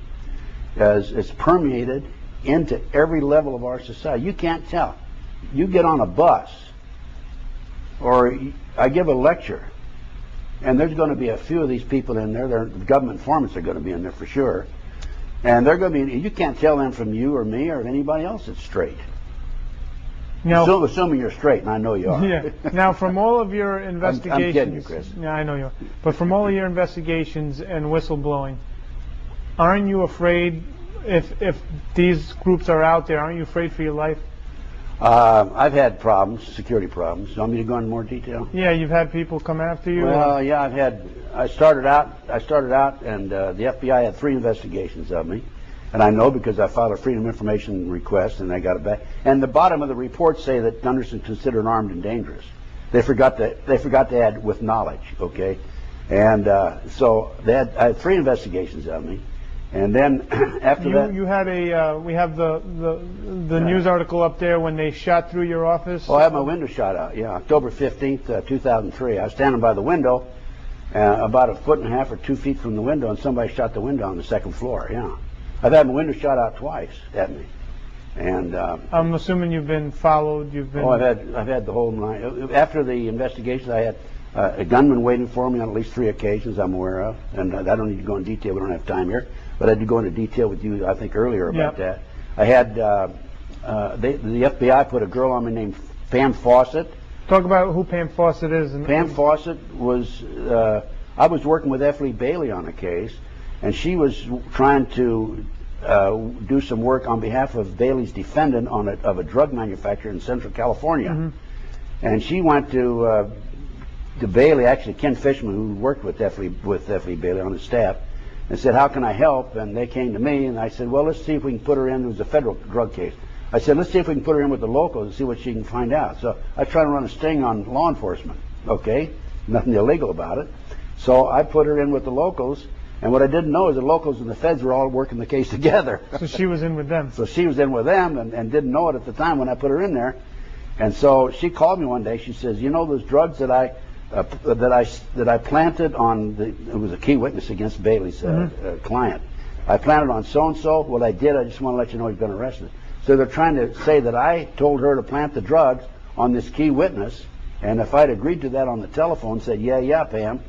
is permeated into every level of our society. You can't tell. You get on a bus, or I give a lecture, and there's going to be a few of these people in there. The government informants are going to be in there for sure, and they're going to be. You can't tell them from you or me or anybody else that's straight. Now, assuming you're straight, and I know you are. Yeah. Now, from all of your investigations, I'm kidding you, Chris. Yeah, I know you are. But from all of your investigations and whistleblowing, aren't you afraid if these groups are out there? Aren't you afraid for your life? I've had problems, security problems. You want me to go into more detail? Yeah, you've had people come after you. Well, yeah, I started out, and the FBI had 3 investigations of me. And I know because I filed a Freedom of Information request, and they got it back. And the bottom of the report say that Gunderson considered armed and dangerous. They forgot to add with knowledge. Okay, and so I had 3 investigations of me, and then after that, you had we have the news article up there when they shot through your office. Oh, I had my window shot out. Yeah, October 15th, 2003. I was standing by the window, about a foot and a half or 2 feet from the window, and somebody shot the window on the 2nd floor. Yeah. I've had my window shot out twice at me, and I'm assuming you've been followed. You've been. Oh, I've had the whole night. After the investigations, I had a gunman waiting for me on at least 3 occasions I'm aware of, and I don't need to go into detail. We don't have time here, but I did go into detail with you, I think, earlier about that. I had the FBI put a girl on me named Pam Fawcett. Talk about who Pam Fawcett is. Pam Fawcett was. I was working with F. Lee Bailey on a case. And she was trying to do some work on behalf of Bailey's defendant of a drug manufacturer in Central California. Mm-hmm. And she went to Bailey, actually Ken Fishman, who worked with F. Lee Bailey on his staff, and said, "How can I help?" And they came to me, and I said, "Well, let's see if we can put her in." It was a federal drug case. I said, "Let's see if we can put her in with the locals and see what she can find out." So I tried to run a sting on law enforcement. Okay, nothing illegal about it. So I put her in with the locals. And what I didn't know is the locals and the feds were all working the case together. So she was in with them. So she was in with them and didn't know it at the time when I put her in there. And so she called me one day. She says, "You know those drugs that I planted on it was a key witness against Bailey's client. I planted on so and so. What I did, I just want to let you know he's been arrested." So they're trying to say that I told her to plant the drugs on this key witness, and if I'd agreed to that on the telephone, said, "Yeah, Pam,"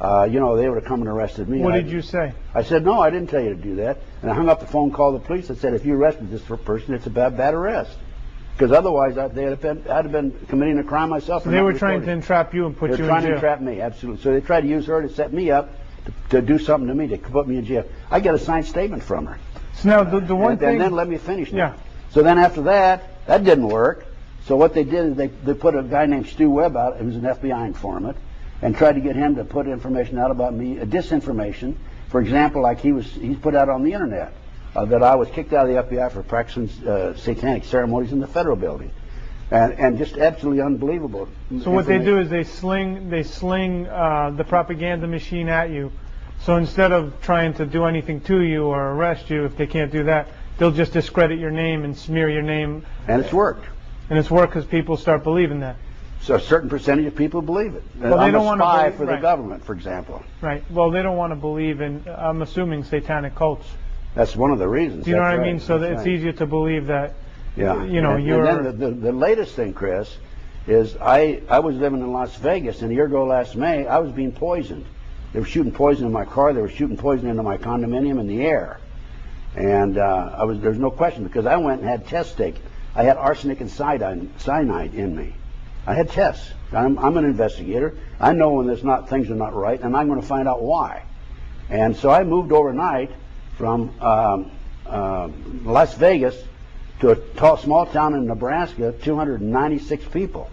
they would have come and arrested me. What did you say? I said, no, I didn't tell you to do that. And I hung up the phone, called the police. I said, if you arrested this person, it's a bad arrest. Because otherwise, I'd have been committing a crime myself. So they were trying to entrap you and put you in jail. They were trying to entrap me, absolutely. So they tried to use her to set me up to do something to me, to put me in jail. I got a signed statement from her. So now the one thing... And then let me finish now. Yeah. So then after that didn't work. So what they did is they put a guy named Stu Webb out, who was an FBI informant, and tried to get him to put information out about me, disinformation. For example, like he's put out on the internet that I was kicked out of the FBI for practicing satanic ceremonies in the federal building, and just absolutely unbelievable. So what they do is they sling the propaganda machine at you. So instead of trying to do anything to you or arrest you, if they can't do that, they'll just discredit your name and smear your name. And it's worked. And it's worked because people start believing that. So a certain percentage of people believe it. Well, I'm they don't a spy want to for the government, for example. Right. Well, they don't want to believe in, I'm assuming, satanic cults. That's one of the reasons. Do you know what I right. mean? So that it's easier to believe that, you're... And then the latest thing, Chris, is I was living in Las Vegas, and a year ago last May, I was being poisoned. They were shooting poison in my car. They were shooting poison into my condominium in the air. And there's no question, because I went and had tests taken. I had arsenic and cyanide in me. I had tests. I'm an investigator. I know when things are not right, and I'm going to find out why. And so I moved overnight from Las Vegas to a small town in Nebraska, 296 people,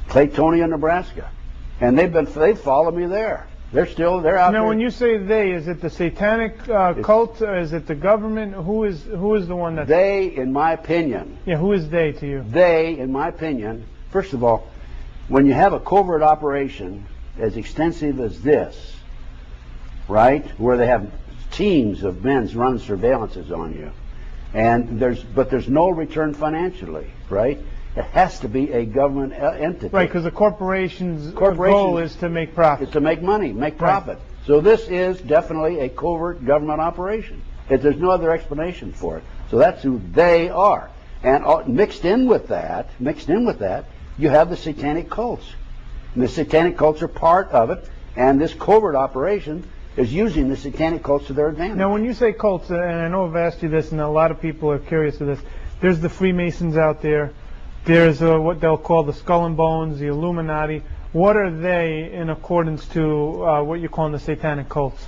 Claytonia, Nebraska, and they followed me there. They're out there. Now, when you say they, is it the satanic cult? Is it the government? Who is the one that? They, in my opinion. Yeah, who is they to you? They, in my opinion. First of all, when you have a covert operation as extensive as this, right, where they have teams of men running surveillances on you, and there's no return financially, right? It has to be a government entity. Right, because the corporation's goal is to make profit. It's to make money, make profit. Right. So this is definitely a covert government operation. There's no other explanation for it. So that's who they are. And mixed in with that, you have the satanic cults. And the satanic cults are part of it, and this covert operation is using the satanic cults to their advantage. Now, when you say cults, and I know I've asked you this, and a lot of people are curious of this, there's the Freemasons out there. There's what they'll call the Skull and Bones, the Illuminati. What are they in accordance to what you're calling the satanic cults?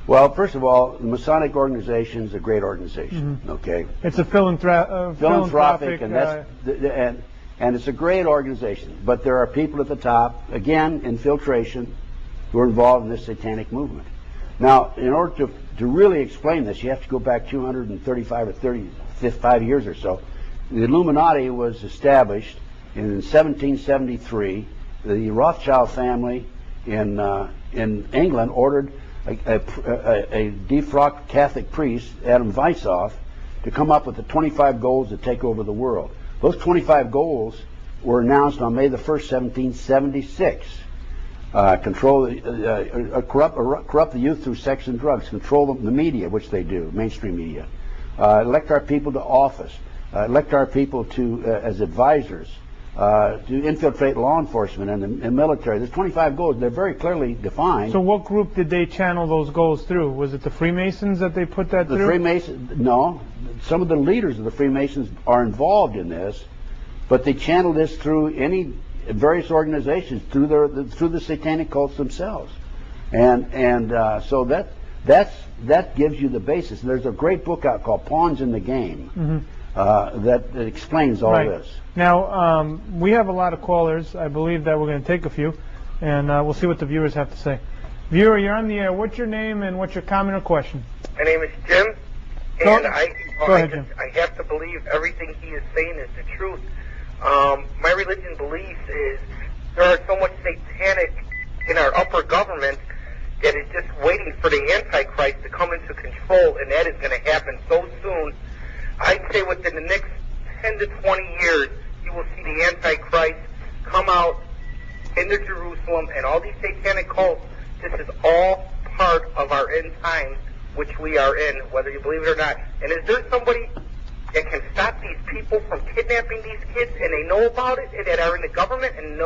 Well, first of all, the Masonic organization is a great organization. Mm-hmm. Okay, it's a philanthropic, and it's a great organization. But there are people at the top, again, infiltration, who are involved in this satanic movement. Now, in order to really explain this, you have to go back 235 or 35 years or so. The Illuminati was established in 1773. The Rothschild family in England ordered a defrocked Catholic priest, Adam Weishaupt, to come up with the 25 goals to take over the world. Those 25 goals were announced on May the 1st, 1776. Corrupt the youth through sex and drugs. Control the media, which they do, mainstream media. Elect our people to office. Elect our people as advisors, to infiltrate law enforcement and military. There's 25 goals. They're very clearly defined. So what group did they channel those goals through? Was it the Freemasons that they put that through? The Freemasons, no. Some of the leaders of the Freemasons are involved in this, but they channel this through various organizations, through the satanic cults themselves. So that gives you the basis. And there's a great book out called Pawns in the Game. Mm-hmm. That explains all this. Now, we have a lot of callers. I believe that we're going to take a few, and we'll see what the viewers have to say. Viewer, you're on the air. What's your name and what's your comment or question? My name is Jim, and I have to believe everything he is saying is the truth. My religion believes is there are so much satanic in our upper government that it's just waiting for the Antichrist to come into control, and that is going to happen so soon. I'd say within the next 10 to 20 years, you will see the Antichrist come out into Jerusalem, and all these satanic cults. This is all part of our end times, which we are in, whether you believe it or not. And is there somebody that can stop these people from kidnapping these kids, and they know about it, and that are in the government, and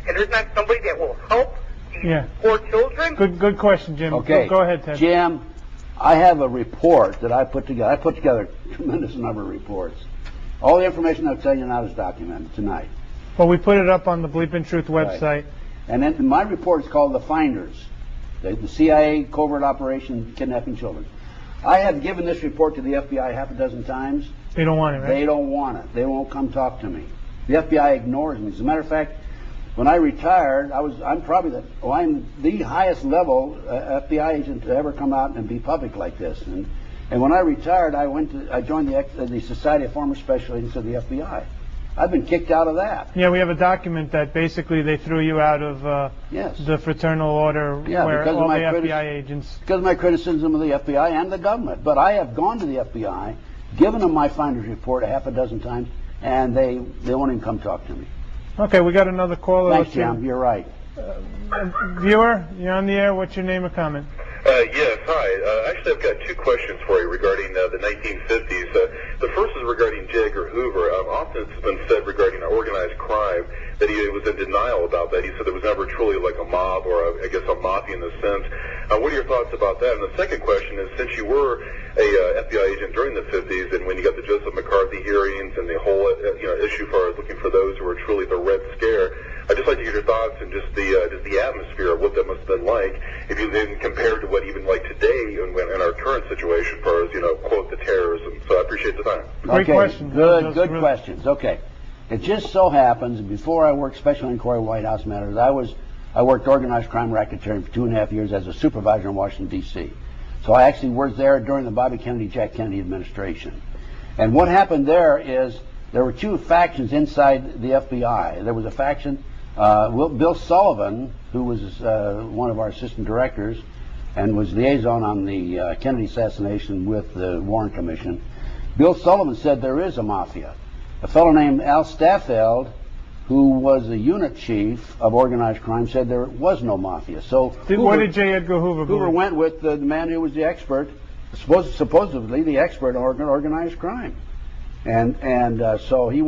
there's not somebody that will help Yeah. poor children? Good question, Jim. Okay. Go ahead, Ted. Jim, I have a report that I put together. I put together a tremendous number of reports. All the information I'll tell you now is documented tonight. Well, we put it up on the Bleepin' Truth website. Right. And then my report is called The Finders, the CIA covert operation kidnapping children. I have given this report to the FBI half a dozen times. They don't want it, right? They don't want it. They won't come talk to me. The FBI ignores me. As a matter of fact, when I retired, I'm the highest level FBI agent to ever come out and be public like this. And when I retired, I joined the Society of Former Special Agents of the FBI. I've been kicked out of that. Yeah, we have a document that basically they threw you out of the fraternal order where all the FBI agents... Because of my criticism of the FBI and the government. But I have gone to the FBI, given them my finder's report a half a dozen times, and they won't even come talk to me. Okay, we got another caller. Thanks, Jim. You're right. Viewer, you're on the air. What's your name or comment? Yes, hi. Actually, I've got two questions for you regarding the 1950s. The first is regarding J. Edgar Hoover. Often it's been said regarding organized crime that he was in denial about that. He said there was never truly like a mob or, I guess, a mafia in the sense. What are your thoughts about that? And the second question is, since you were a FBI agent during the 50s and when you got the Joseph McCarthy hearings and the whole issue for looking for those who were truly the Red Scare, I'd just like to get your thoughts and just the atmosphere of what that must have been like, if you then compared to what even like today in our current situation, as far as quote the terrorism. So I appreciate the time. Great question. Good questions. Okay, it just so happens before I worked Special Inquiry White House Matters, I worked organized crime racketeering for 2.5 years as a supervisor in Washington D.C. So I actually worked there during the Bobby Kennedy, Jack Kennedy administration. And what happened there is there were two factions inside the FBI. There was a faction. Bill Sullivan, who was one of our assistant directors and was liaison on the Kennedy assassination with the Warren Commission, Bill Sullivan said there is a mafia. A fellow named Al Staffeld, who was the unit chief of organized crime, said there was no mafia. So what did J. Edgar Hoover believe? Hoover went with the man who was the expert, supposedly the expert on organized crime. And so he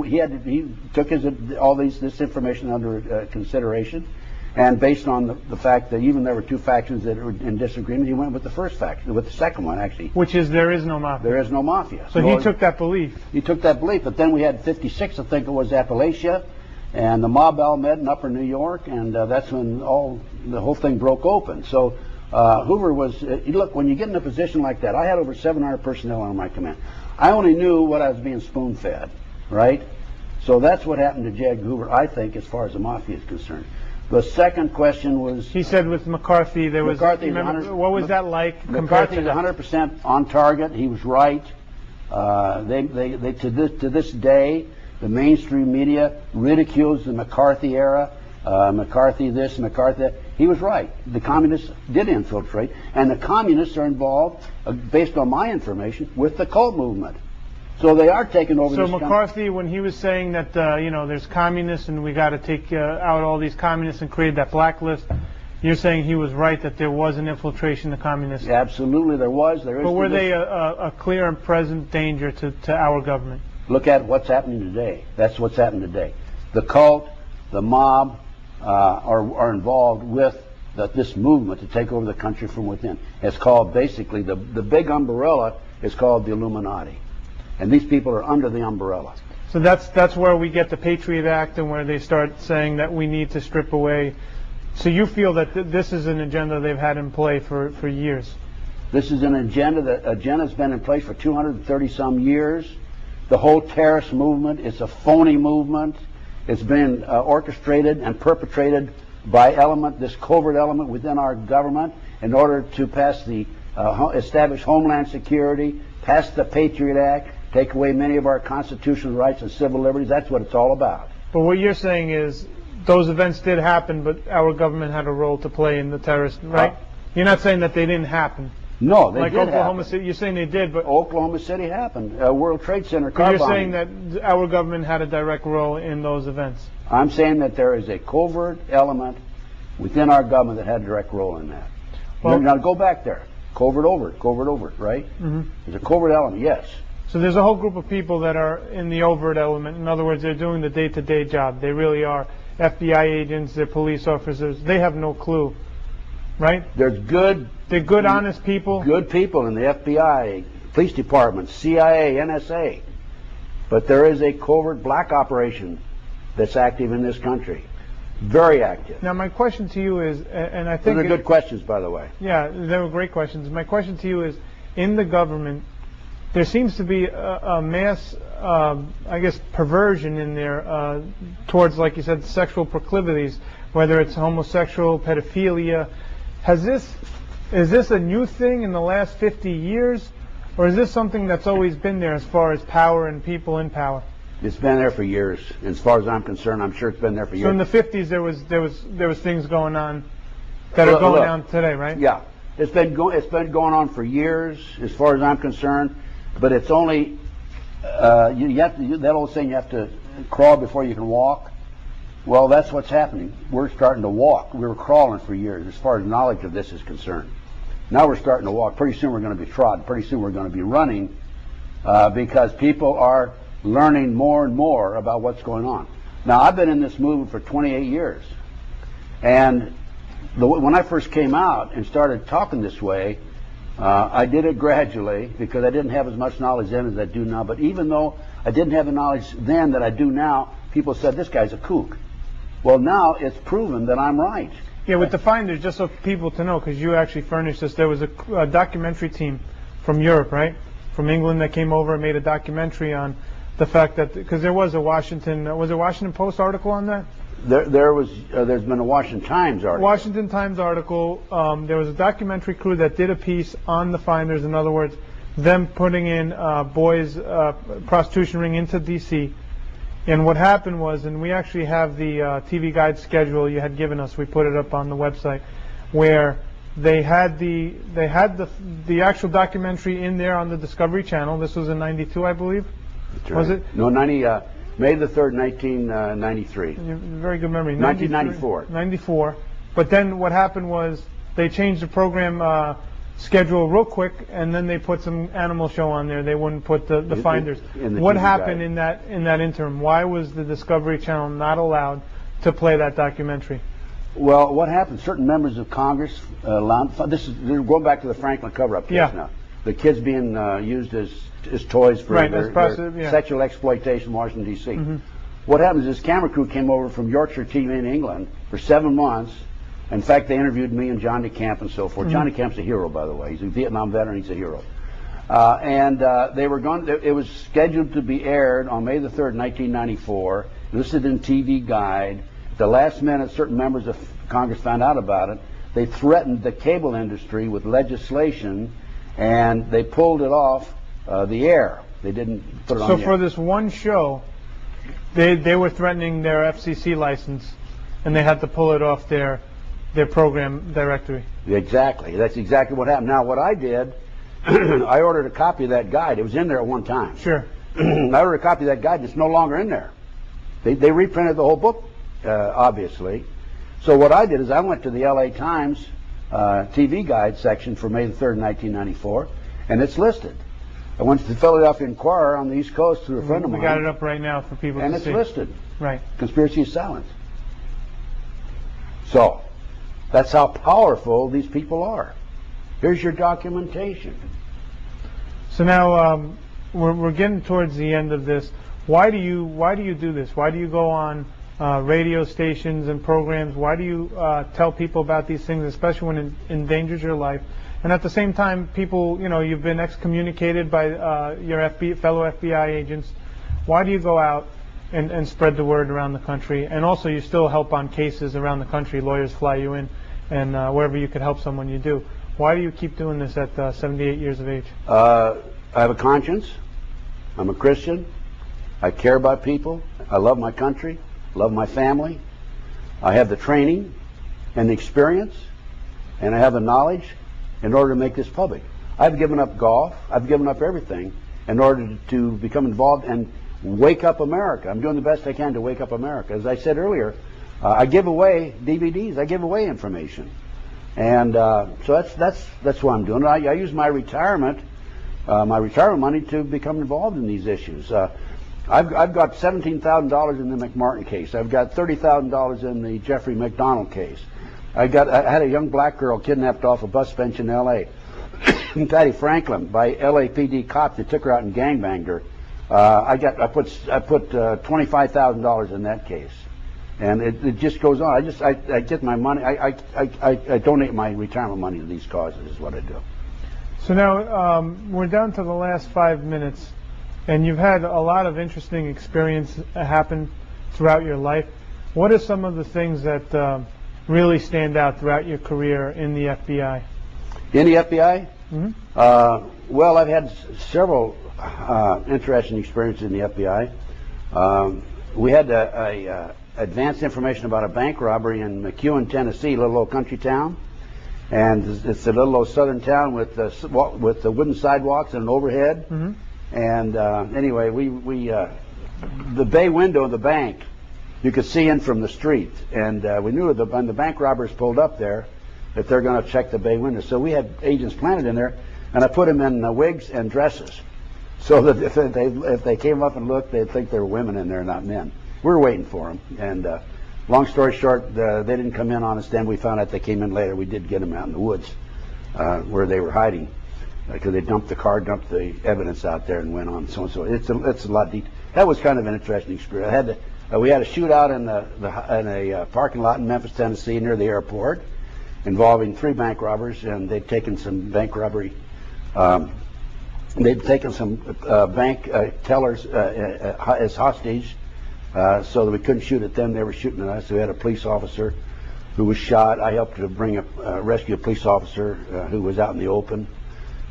took this information under consideration, and based on the fact that even there were two factions that were in disagreement, he went with the first faction, with the second one actually. Which is there is no mafia. There is no mafia. So he took that belief. He took that belief, but then we had 56, I think it was, Appalachia, and the mob all met in Upper New York, and that's when the whole thing broke open. So Hoover was, look, when you get in a position like that, I had over 700 personnel under my command. I only knew what I was being spoon-fed, right? So that's what happened to J. Edgar Hoover, I think, as far as the mafia is concerned. The second question was... He said with McCarthy, there was... What was that like? McCarthy was 100% on target. He was right. To this day, the mainstream media ridicules the McCarthy era. McCarthy this, McCarthy that. He was right. The communists did infiltrate, and the communists are involved, based on my information, with the cult movement. So they are taking over. So McCarthy, when he was saying that there's communists and we got to take out all these communists and create that blacklist, you're saying he was right that there was an infiltration of communists? Yeah, absolutely, there was. There is. But were they a clear and present danger to our government? Look at what's happening today. That's what's happening today. The cult, the mob are involved with this movement to take over the country from within. It's called, basically, the big umbrella is called the Illuminati. And these people are under the umbrella. So that's where we get the Patriot Act and where they start saying that we need to strip away. So you feel that this is an agenda they've had in play for years? This is an agenda has been in place for 230-some years. The whole terrorist movement is a phony movement. It's been orchestrated and perpetrated by this covert element within our government in order to pass establish Homeland Security, pass the Patriot Act, take away many of our constitutional rights and civil liberties. That's what it's all about. But what you're saying is those events did happen, but our government had a role to play in the terrorist, right? You're not saying that they didn't happen. No, they like did Oklahoma happen. City. You're saying they did, but Oklahoma City happened. World Trade Center car bombing. You're saying that our government had a direct role in those events. I'm saying that there is a covert element within our government that had a direct role in that. Well, now go back there. Covert overt, right? Mm-hmm. There's a covert element, yes. So there's a whole group of people that are in the overt element. In other words, they're doing the day-to-day job. They really are. FBI agents, they're police officers. They have no clue, right? They're good, honest people. Good people in the FBI, police department, CIA, NSA. But there is a covert black operation that's active in this country. Very active. Now, my question to you is, and I think those are good questions, by the way. Yeah, they were great questions. My question to you is, in the government, there seems to be a mass, I guess, perversion in there towards, like you said, sexual proclivities, whether it's homosexual, pedophilia. Is this a new thing in the last 50 years, or is this something that's always been there as far as power and people in power? It's been there for years. As far as I'm concerned, I'm sure it's been there for years. So in the 50s, there was things going on that are going on today, right? Yeah, it's been going on for years, as far as I'm concerned. But it's only that old saying, you have to crawl before you can walk. Well, that's what's happening. We're starting to walk. We were crawling for years, as far as knowledge of this is concerned. Now we're starting to walk. Pretty soon we're going to be trotting. Pretty soon we're going to be running, because people are learning more and more about what's going on. Now, I've been in this movement for 28 years, and when I first came out and started talking this way, I did it gradually because I didn't have as much knowledge then as I do now. But even though I didn't have the knowledge then that I do now, people said, this guy's a kook. Well, now it's proven that I'm right. Yeah, with the finders, just so people to know, because you actually furnished us, there was a documentary team from Europe, right? From England that came over and made a documentary on the fact that, because there was a Washington Post article on that? There's been a Washington Times article. Washington Times article. There was a documentary crew that did a piece on the finders. In other words, them putting in boys' prostitution ring into D.C. And what happened was, and we actually have the TV Guide schedule you had given us. We put it up on the website, where they had the actual documentary in there on the Discovery Channel. This was in '92, I believe. Right. Was it? No, May the 3rd, 1993. Very good memory. 1994. 94. But then what happened was they changed the program schedule real quick, and then they put some animal show on there. They wouldn't put the finders. What happened in that interim? Why was the Discovery Channel not allowed to play that documentary? Well, what happened? Certain members of Congress allowed. They're going back to the Franklin cover-up case now. The kids being used as toys for their sexual exploitation in Washington, D.C. Mm-hmm. What happens is this camera crew came over from Yorkshire TV in England for 7 months. In fact, they interviewed me and Johnny Camp and so forth. Mm-hmm. Johnny Camp's a hero, by the way. He's a Vietnam veteran. He's a hero. They were going. It was scheduled to be aired on May the 3rd, 1994. Listed in TV Guide. At the last minute, certain members of Congress found out about it. They threatened the cable industry with legislation, and they pulled it off the air. They didn't put it on the air. So for this one show, they were threatening their FCC license, and they had to pull it off their program directory. Exactly. That's exactly what happened. Now, what I did, I ordered a copy of that guide. It was in there at one time. Sure. I ordered a copy of that guide. It's no longer in there. They reprinted the whole book, obviously. So what I did is I went to the L.A. Times TV Guide section for May the 3rd, 1994, and it's listed. I went to the Philadelphia Inquirer on the East Coast through a friend of mine. We got it up right now for people to see. And it's listed. Right. Conspiracy is silent. So, that's how powerful these people are. Here's your documentation. So now we're getting towards the end of this. Why do you do this? Why do you go on radio stations and programs? Why do you tell people about these things, especially when it endangers your life? And at the same time, people, you've been excommunicated by your fellow FBI agents. Why do you go out and spread the word around the country? And also, you still help on cases around the country. Lawyers fly you in, and wherever you could help someone, you do. Why do you keep doing this at 78 years of age? I have a conscience. I'm a Christian. I care about people. I love my country. Love my family. I have the training and the experience, and I have the knowledge in order to make this public. I've given up golf. I've given up everything in order to become involved and wake up America. I'm doing the best I can to wake up America. As I said earlier, I give away DVDs. I give away information, and so that's what I'm doing. I use my retirement money to become involved in these issues. I've got $17,000 in the McMartin case. I've got $30,000 in the Jeffrey McDonald case. I had a young black girl kidnapped off a bus bench in L.A. Patty Franklin by LAPD cops. They took her out and gangbanged her. I put $25,000 in that case, and it just goes on. I get my money. I donate my retirement money to these causes. Is what I do. So now we're down to the last 5 minutes, and you've had a lot of interesting experience happen throughout your life. What are some of the things that really stand out throughout your career in the FBI? In the FBI? Mm-hmm. Well, I've had several interesting experiences in the FBI. We had advanced information about a bank robbery in McEwen, Tennessee, a little old country town. And it's a little old southern town with the wooden sidewalks and an overhead. Mm-hmm. And anyway, the bay window of the bank, you could see in from the street. And we knew when the bank robbers pulled up there that they're going to check the bay window. So we had agents planted in there, and I put them in wigs and dresses, so that if they came up and looked, they'd think there were women in there, not men. We were waiting for them. And long story short, they didn't come in on us then. We found out they came in later. We did get them out in the woods where they were hiding, because they dumped the evidence out there and went on. So it's a lot deep. That was kind of an interesting experience. We had a shootout in a parking lot in Memphis, Tennessee, near the airport, involving 3 bank robbers, and they'd taken some bank robbery. They'd taken some bank tellers as hostage, so that we couldn't shoot at them. They were shooting at us. We had a police officer who was shot. I helped to rescue a police officer who was out in the open.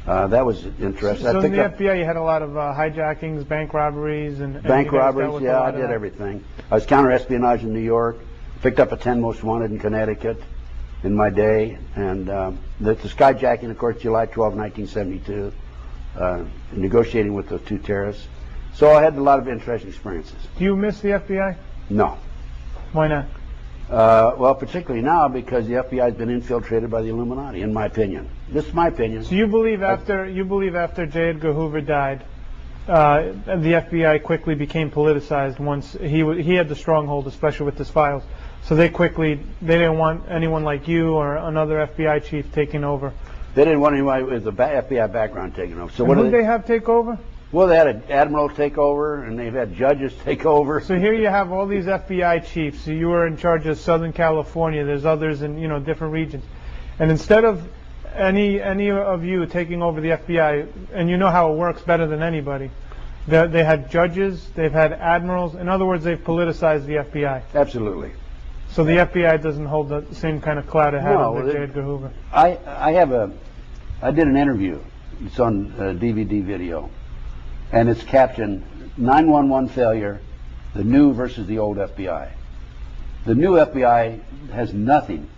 That was interesting. So in the FBI, you had a lot of hijackings, bank robberies, and bank robberies. Yeah, I did everything. I was counter-espionage in New York. Picked up a 10 most wanted in Connecticut in my day, and the skyjacking, of course, July 12, 1972. Negotiating with those 2 terrorists. So I had a lot of interesting experiences. Do you miss the FBI? No. Why not? Well, particularly now, because the FBI has been infiltrated by the Illuminati, in my opinion. This is my opinion. So you believe after J. Edgar Hoover died, the FBI quickly became politicized once he had the stronghold, especially with his files. So they didn't want anyone like you or another FBI chief taking over. They didn't want anyone with a FBI background taking over. So what did they have take over? Well, they had an admiral take over, and they've had judges take over. So here you have all these FBI chiefs. So you were in charge of Southern California. There's others in different regions, and instead of any of you taking over the FBI, and you know how it works better than anybody, they had judges, they've had admirals. In other words, they've politicized the FBI. Absolutely. So the FBI doesn't hold the same kind of clout it had under J. Edgar Hoover. I did an interview. It's on DVD video, and it's captioned 911 failure, the new versus the old FBI. The new FBI has nothing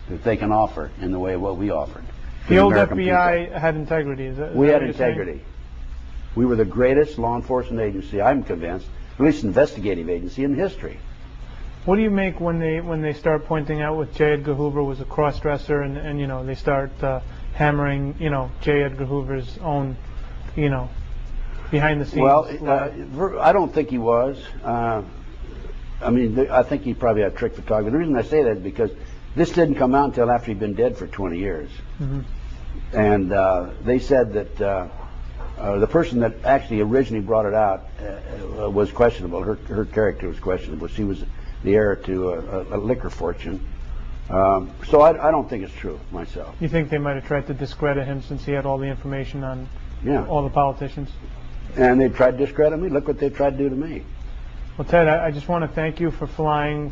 that they can offer in the way of what we offered. The old FBI had integrity. We had integrity. We were the greatest law enforcement agency, I'm convinced, at least investigative agency in history. What do you make when they start pointing out what J. Edgar Hoover was a cross-dresser, and they start hammering J. Edgar Hoover's own behind the scenes? Well, I don't think he was. I think he probably had trick photography. The reason I say that is because this didn't come out until after he'd been dead for 20 years. Mm-hmm. And they said that the person that actually originally brought it out was questionable. Her character was questionable. She was the heir to a liquor fortune. So I don't think it's true myself. You think they might have tried to discredit him since he had all the information on all the politicians? And they tried to discredit me. Look what they tried to do to me. Well, Ted, I just want to thank you for flying